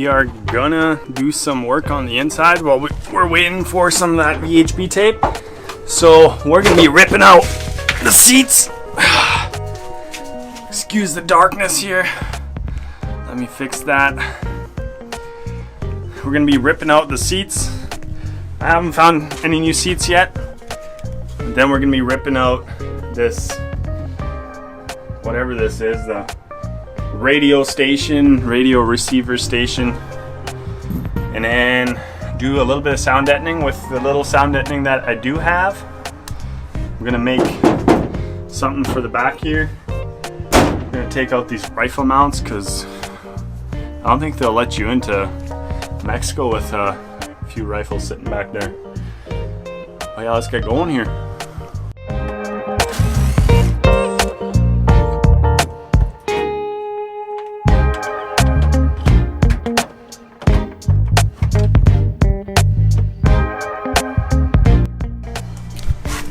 we are gonna do some work on the inside while we're waiting for some of that VHB tape. So we're gonna be ripping out the seats. Excuse the darkness here. Let me fix that. We're gonna be ripping out the seats. I haven't found any new seats yet. Then we're gonna be ripping out this, whatever this is, the radio receiver station, and then do a little bit of sound deadening with the little sound deadening that I do have. I'm gonna make something for the back here. I'm gonna take out these rifle mounts because I don't think they'll let you into Mexico with a few rifles sitting back there. Oh yeah, let's get going here.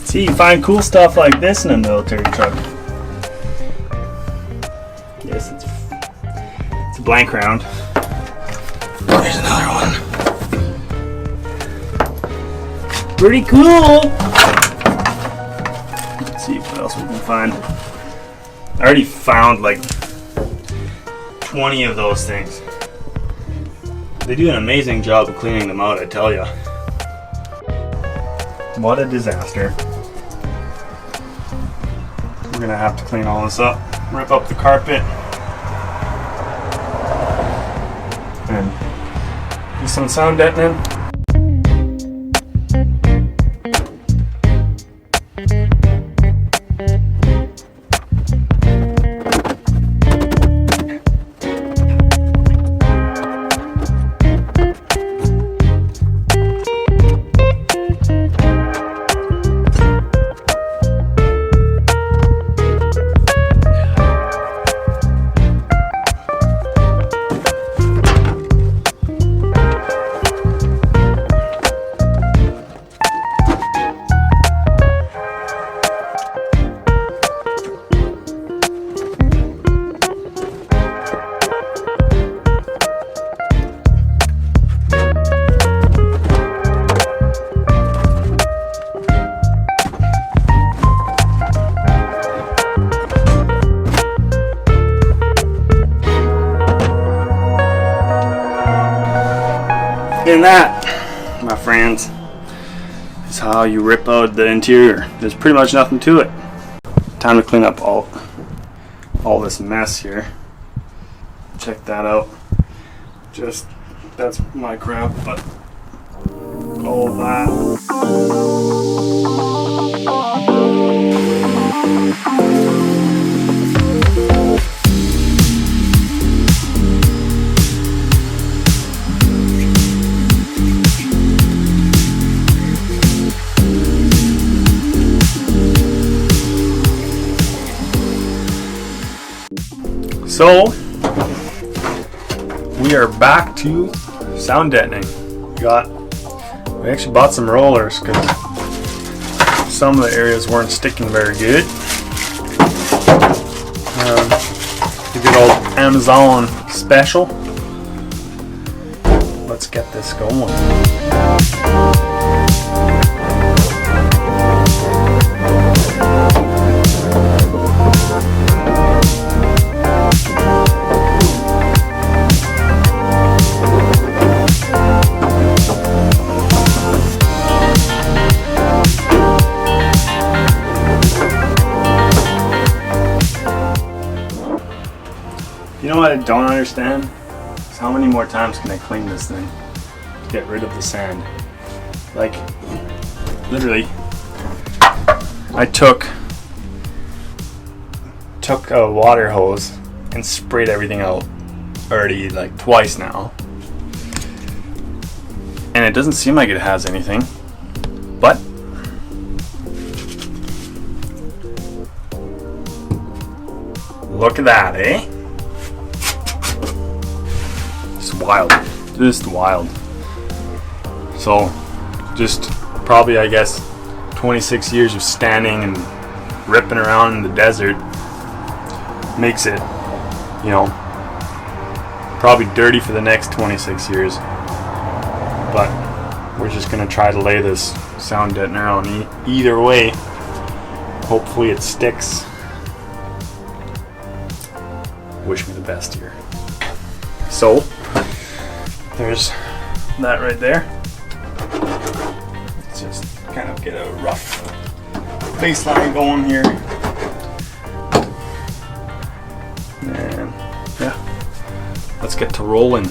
See, you find cool stuff like this in a military truck. Yes, it's a blank round. There's another one. Pretty cool! Let's see what else we can find. I already found like 20 of those things. They do an amazing job of cleaning them out, I tell ya. What a disaster. We're gonna have to clean all this up, rip up the carpet, and do some sound deadening. And that, my friends, is how you rip out the interior. There's pretty much nothing to it. Time to clean up all this mess here. Check that out. Just, that's my crap, but all of that. So, we are back to sound deadening. We actually bought some rollers because some of the areas weren't sticking very good. The good old Amazon special. Let's get this going. You know what I don't understand? Is how many more times can I clean this thing to get rid of the sand? Like, literally, I took a water hose and sprayed everything out already like twice now. And it doesn't seem like it has anything. But look at that, eh? Wild, just wild. So just probably, I guess, 26 years of standing and ripping around in the desert makes it, you know, probably dirty for the next 26 years. But we're just gonna try to lay this sound deadener on either way. Hopefully it sticks. Wish me the best here. So there's that right there. Let's just kind of get a rough baseline going here. And yeah, let's get to rolling.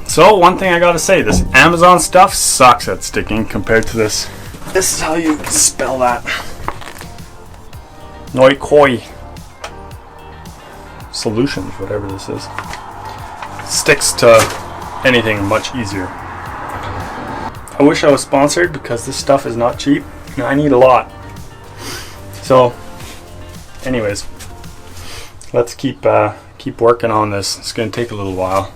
So one thing I gotta say, this Amazon stuff sucks at sticking compared to this. This is how you spell that. Noikoi Solutions, whatever this is. Sticks to anything much easier. I wish I was sponsored because this stuff is not cheap and I need a lot. So anyways, let's keep working on this. It's gonna take a little while.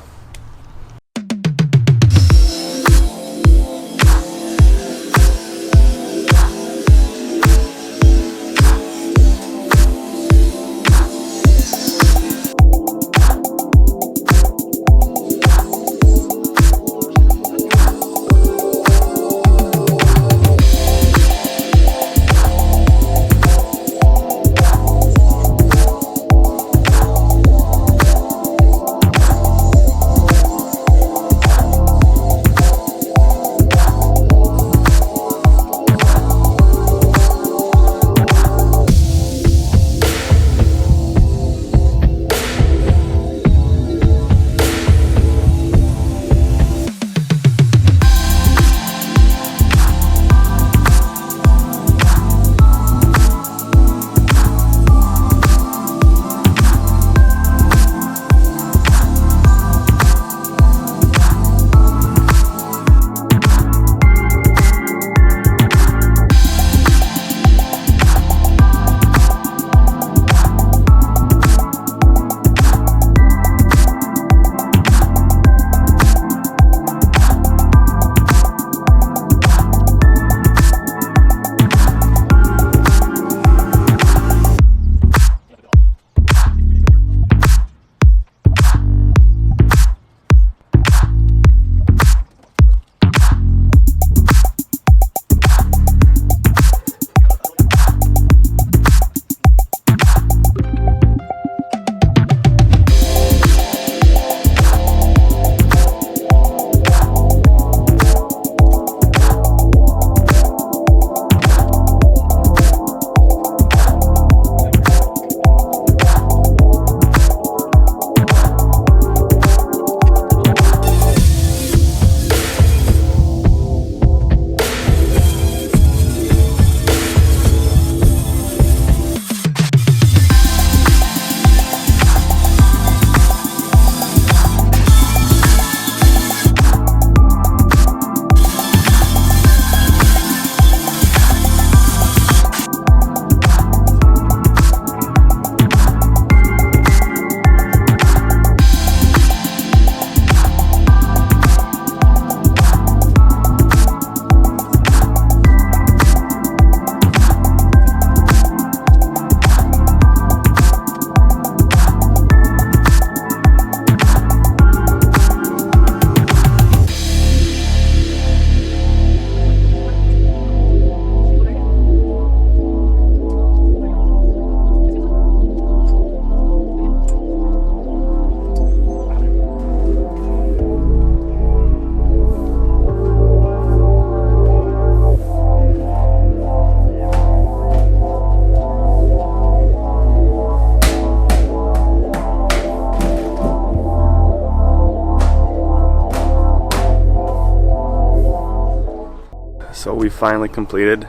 So we finally completed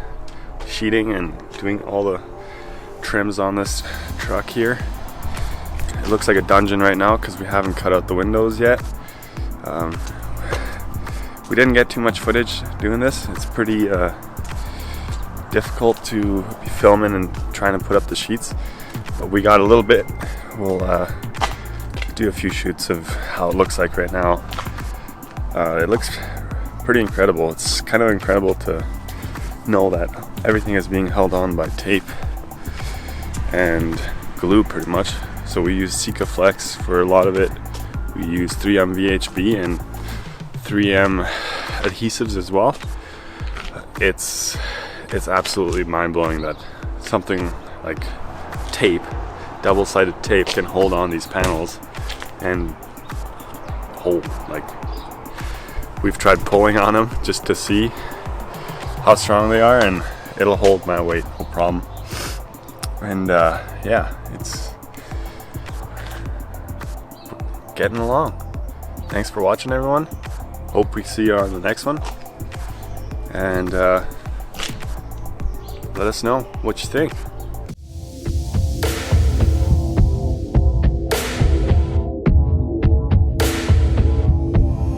sheeting and doing all the trims on this truck here. It looks like a dungeon right now because we haven't cut out the windows yet. We didn't get too much footage doing this. It's pretty difficult to be filming and trying to put up the sheets, but we got a little bit. We'll do a few shoots of how it looks like right now. It looks pretty incredible. It's kind of incredible to know that everything is being held on by tape and glue pretty much. So we use Sikaflex for a lot of it. We use 3M VHB and 3M adhesives as well. It's absolutely mind-blowing that something like tape, double-sided tape, can hold on these panels and hold. Like, we've tried pulling on them just to see how strong they are, and it'll hold my weight, no problem. And yeah, it's getting along. Thanks for watching, everyone. Hope we see you on the next one, and let us know what you think.